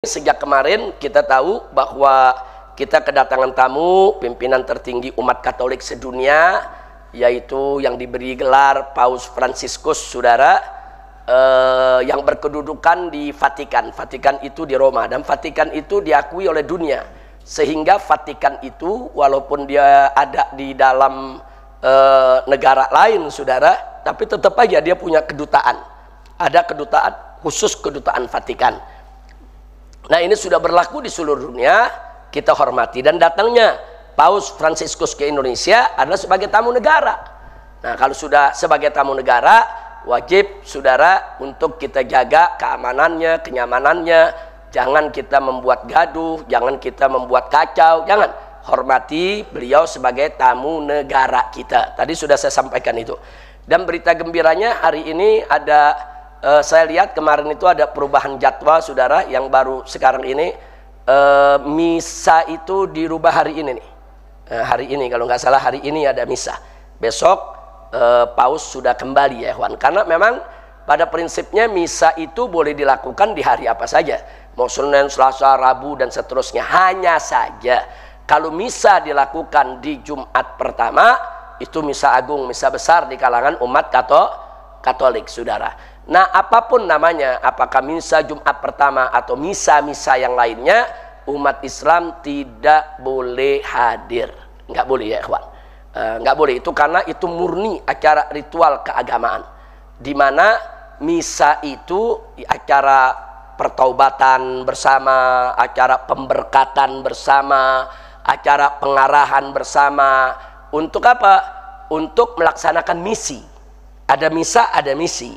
Sejak kemarin kita tahu bahwa kita kedatangan tamu pimpinan tertinggi umat Katolik sedunia, yaitu yang diberi gelar Paus Fransiskus, saudara, yang berkedudukan di Vatikan. Vatikan itu di Roma, dan Vatikan itu diakui oleh dunia, sehingga Vatikan itu walaupun dia ada di dalam negara lain, saudara, tapi tetap aja dia punya kedutaan. Ada kedutaan khusus, kedutaan Vatikan. Nah, ini sudah berlaku di seluruh dunia, kita hormati. Dan datangnya Paus Fransiskus ke Indonesia adalah sebagai tamu negara. Nah, kalau sudah sebagai tamu negara, wajib saudara untuk kita jaga keamanannya, kenyamanannya. Jangan kita membuat gaduh, jangan kita membuat kacau, jangan. Hormati beliau sebagai tamu negara kita. Tadi sudah saya sampaikan itu. Dan berita gembiranya hari ini ada, saya lihat kemarin itu ada perubahan jadwal, saudara, yang baru sekarang ini. Misa itu dirubah hari ini nih. Hari ini, kalau nggak salah hari ini ada misa. Besok Paus sudah kembali, ya kawan. Karena memang pada prinsipnya misa itu boleh dilakukan di hari apa saja, mau Senin, Selasa, Rabu dan seterusnya. Hanya saja kalau misa dilakukan di Jumat pertama, itu misa agung, misa besar di kalangan umat Katolik, saudara. Nah, apapun namanya, apakah misa Jumat pertama atau misa-misa yang lainnya, umat Islam tidak boleh hadir. Nggak boleh, ya kawan. Nggak boleh, itu karena itu murni acara ritual keagamaan, di mana misa itu acara pertaubatan bersama, acara pemberkatan bersama, acara pengarahan bersama. Untuk apa? Untuk melaksanakan misi. Ada misa, ada misi.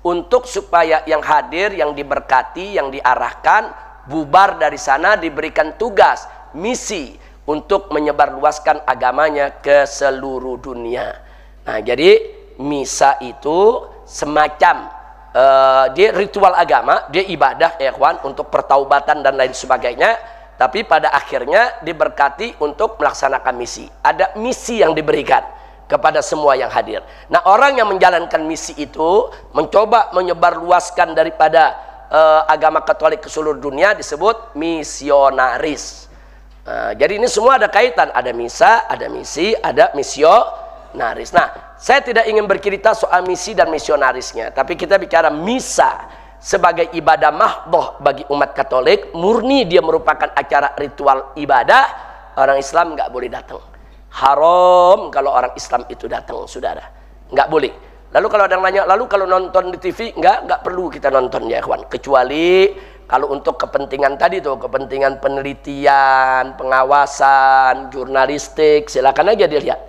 Untuk supaya yang hadir, yang diberkati, yang diarahkan, bubar dari sana, diberikan tugas, misi untuk menyebarluaskan agamanya ke seluruh dunia. Nah, jadi misa itu semacam dia ritual agama, dia ibadah, ya kawan, untuk pertaubatan dan lain sebagainya. Tapi pada akhirnya diberkati untuk melaksanakan misi. Ada misi yang diberikan kepada semua yang hadir. Nah, orang yang menjalankan misi itu mencoba menyebarluaskan daripada agama Katolik ke seluruh dunia disebut misionaris. Jadi ini semua ada kaitan, ada misa, ada misi, ada misionaris. Nah, saya tidak ingin bercerita soal misi dan misionarisnya, tapi kita bicara misa sebagai ibadah mahdhah bagi umat Katolik, murni dia merupakan acara ritual ibadah. Orang Islam nggak boleh datang. Haram kalau orang Islam itu datang, saudara. Nggak boleh. Lalu kalau ada yang nanya, lalu kalau nonton di TV, nggak perlu kita nonton, ya kawan. Kecuali kalau untuk kepentingan tadi tuh, kepentingan penelitian, pengawasan, jurnalistik, silakan aja dilihat.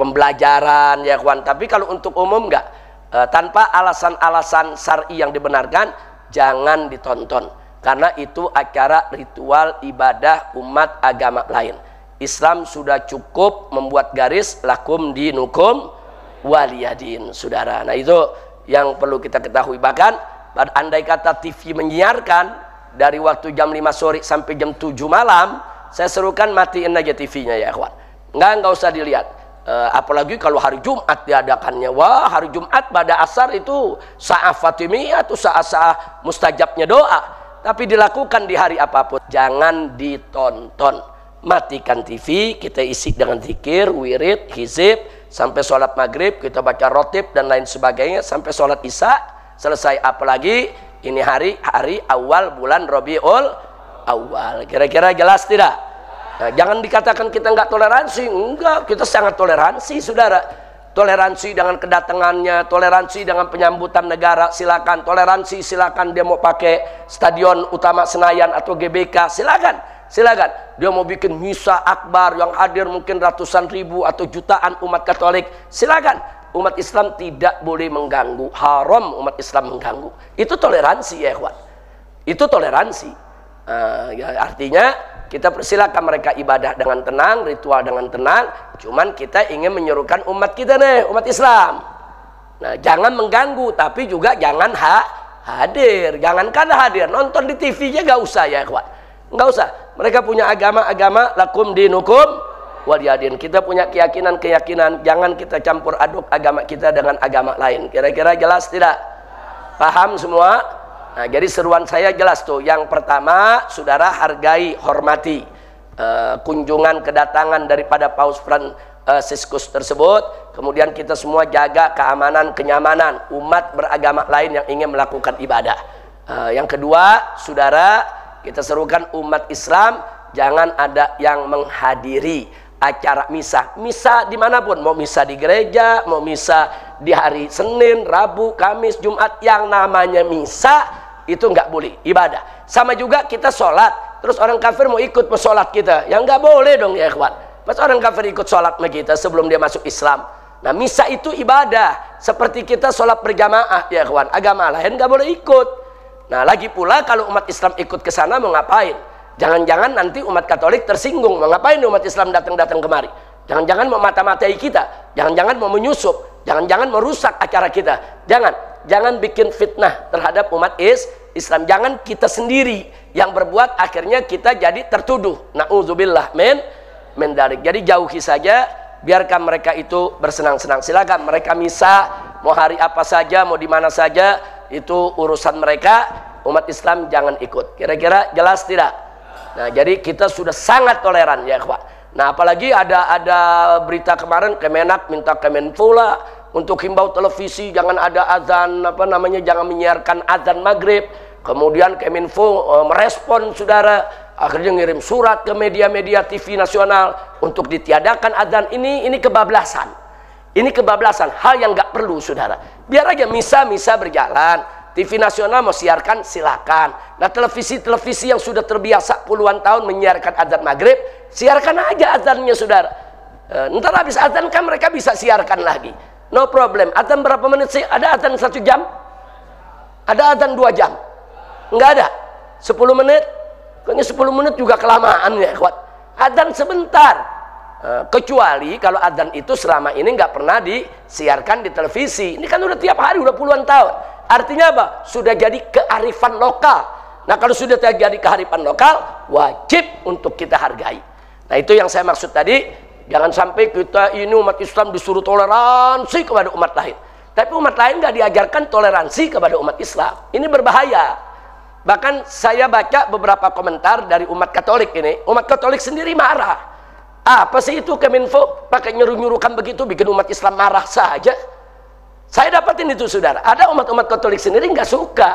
Pembelajaran, ya kawan. Tapi kalau untuk umum nggak. Tanpa alasan-alasan syar'i yang dibenarkan, jangan ditonton. Karena itu acara ritual ibadah umat agama lain. Islam sudah cukup membuat garis lakum dinukum waliyadin, saudara. Nah, itu yang perlu kita ketahui. Bahkan andai kata TV menyiarkan dari waktu jam 5 sore sampai jam 7 malam, saya serukan matiin aja TV-nya, ya kawan. Nggak usah dilihat. Apalagi kalau hari Jumat diadakannya. Wah, hari Jumat pada asar itu sa'ah Fatimiyah, itu sa'ah mustajabnya doa. Tapi dilakukan di hari apapun, jangan ditonton. Matikan TV, kita isi dengan zikir, wirid, hizib, sampai sholat maghrib, kita baca rotib dan lain sebagainya, sampai sholat isya, selesai. Apalagi ini hari awal bulan Rabiul Awal. Kira-kira jelas tidak? Nah, jangan dikatakan kita nggak toleransi. Enggak, kita sangat toleransi, saudara. Toleransi dengan kedatangannya, toleransi dengan penyambutan negara, silakan. Toleransi, silakan dia mau pakai stadion utama Senayan atau GBK, silakan. Silakan, dia mau bikin misa akbar yang hadir mungkin ratusan ribu atau jutaan umat Katolik, silakan. Umat Islam tidak boleh mengganggu, haram umat Islam mengganggu. Itu toleransi, ya kawan. Itu toleransi. Ya, artinya kita persilakan mereka ibadah dengan tenang, ritual dengan tenang. Cuman kita ingin menyerukan umat kita nih, umat Islam. Nah, jangan mengganggu, tapi juga jangan hadir. Jangankan hadir, nonton di TV-nya gak usah, ya kawan. Nggak usah. Mereka punya agama lakum dinukum waliyadin. Kita punya keyakinan, jangan kita campur aduk agama kita dengan agama lain. Kira-kira jelas tidak? Paham semua? Nah, jadi seruan saya jelas tuh. Yang pertama, saudara hargai, hormati kunjungan kedatangan daripada Paus Fransiskus tersebut. Kemudian kita semua jaga keamanan, kenyamanan umat beragama lain yang ingin melakukan ibadah. Yang kedua, saudara, kita serukan umat Islam jangan ada yang menghadiri acara misa. Misa dimanapun, mau misa di gereja, mau misa di hari Senin, Rabu, Kamis, Jumat, yang namanya misa itu nggak boleh ibadah. Sama juga kita sholat, terus orang kafir mau ikut sholat kita, yang nggak boleh dong ya ikhwan. Pas orang kafir ikut sholat sama kita sebelum dia masuk Islam. Nah, misa itu ibadah, seperti kita sholat berjamaah ya ikhwan. Agama lain nggak boleh ikut. Nah, lagi pula kalau umat Islam ikut ke sana mau ngapain? Jangan-jangan nanti umat Katolik tersinggung, mau ngapain umat Islam datang-datang kemari? Jangan-jangan mau mata-matai kita, jangan-jangan mau menyusup, jangan-jangan merusak acara kita. Jangan bikin fitnah terhadap umat Islam. Jangan kita sendiri yang berbuat akhirnya kita jadi tertuduh. Na'udzubillah min dzalik. Jadi jauhi saja, biarkan mereka itu bersenang-senang. Silakan mereka misa mau hari apa saja, mau di mana saja, itu urusan mereka. Umat Islam jangan ikut. Kira-kira jelas tidak? Nah, jadi kita sudah sangat toleran ya, ikhwan. Nah, apalagi ada berita kemarin Kemenak minta Kemenfo lah untuk himbau televisi jangan ada azan jangan menyiarkan azan maghrib. Kemudian Kemenfo merespon saudara, akhirnya ngirim surat ke media-media TV nasional untuk ditiadakan azan. Ini kebablasan. Ini kebablasan, hal yang nggak perlu saudara. Biar aja misa berjalan. TV nasional mau siarkan silakan. Nah, televisi yang sudah terbiasa puluhan tahun menyiarkan azan maghrib, siarkan aja azannya saudara. Ntar habis azan kan mereka bisa siarkan lagi. No problem. Azan berapa menit sih? Ada azan 1 jam? Ada azan 2 jam? Enggak ada. 10 menit? Kayaknya 10 menit juga kelamaan ya, kuat. Azan sebentar. Kecuali kalau azan itu selama ini nggak pernah disiarkan di televisi. Ini kan udah tiap hari, udah puluhan tahun. Artinya apa? Sudah jadi kearifan lokal. Nah, kalau sudah terjadi kearifan lokal, wajib untuk kita hargai. Nah, itu yang saya maksud tadi. Jangan sampai kita ini umat Islam disuruh toleransi kepada umat lain. Tapi umat lain nggak diajarkan toleransi kepada umat Islam. Ini berbahaya. Bahkan saya baca beberapa komentar dari umat Katolik ini. Umat Katolik sendiri marah. Apa sih itu Kemenfo? Pakai nyuruh-nyuruhkan begitu, bikin umat Islam marah saja. Saya dapatin itu saudara. Ada umat-umat Katolik sendiri nggak suka.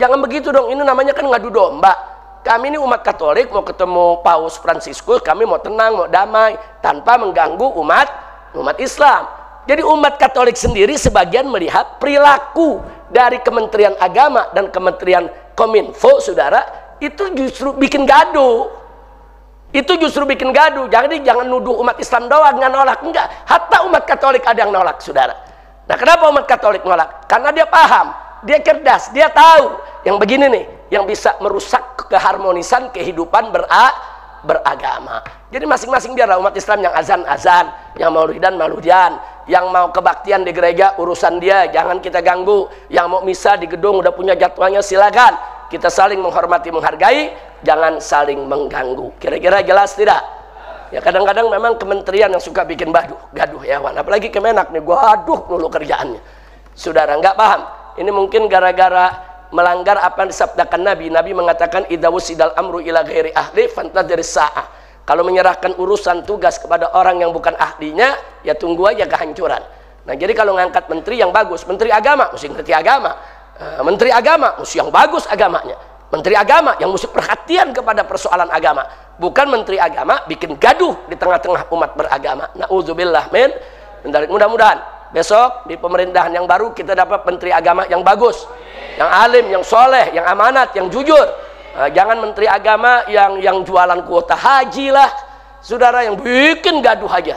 Jangan begitu dong. Ini namanya kan ngadu domba. Kami ini umat Katolik mau ketemu Paus Fransiskus, kami mau tenang, mau damai, tanpa mengganggu umat Islam. Jadi umat Katolik sendiri sebagian melihat perilaku dari Kementerian Agama dan Kementerian Kominfo, saudara, itu justru bikin gaduh. Itu justru bikin gaduh. Jadi jangan nuduh umat Islam doang nggak nolak, enggak. Hatta umat Katolik ada yang nolak, saudara. Nah, kenapa umat Katolik nolak? Karena dia paham, dia cerdas, dia tahu yang begini nih, yang bisa merusak keharmonisan kehidupan beragama. Jadi masing-masing biarlah umat Islam yang azan, yang maulidan, yang mau kebaktian di gereja urusan dia, jangan kita ganggu. Yang mau misa di gedung udah punya jadwalnya, silakan. Kita saling menghormati, menghargai, jangan saling mengganggu. Kira-kira jelas tidak? Ya, kadang-kadang memang kementerian yang suka bikin gaduh ya, Wan. Apalagi Kemenak nih, gaduh dulu kerjaannya. Saudara nggak paham. Ini mungkin gara-gara melanggar apa yang disabdakan Nabi. Nabi mengatakan idza wusidal amru ila ghairi ahli fantadhiris sa'ah. Kalau menyerahkan urusan tugas kepada orang yang bukan ahlinya, ya tunggu aja kehancuran. Nah, jadi kalau ngangkat menteri yang bagus, menteri agama mesti ngerti agama. Menteri agama mesti yang bagus agamanya. Menteri agama yang mesti perhatian kepada persoalan agama, bukan menteri agama bikin gaduh di tengah-tengah umat beragama. Na'udzubillah min dzalik. Mudah-mudahan besok di pemerintahan yang baru kita dapat menteri agama yang bagus, yang alim, yang soleh, yang amanat, yang jujur. Jangan menteri agama yang jualan kuota haji lah, saudara, yang bikin gaduh aja.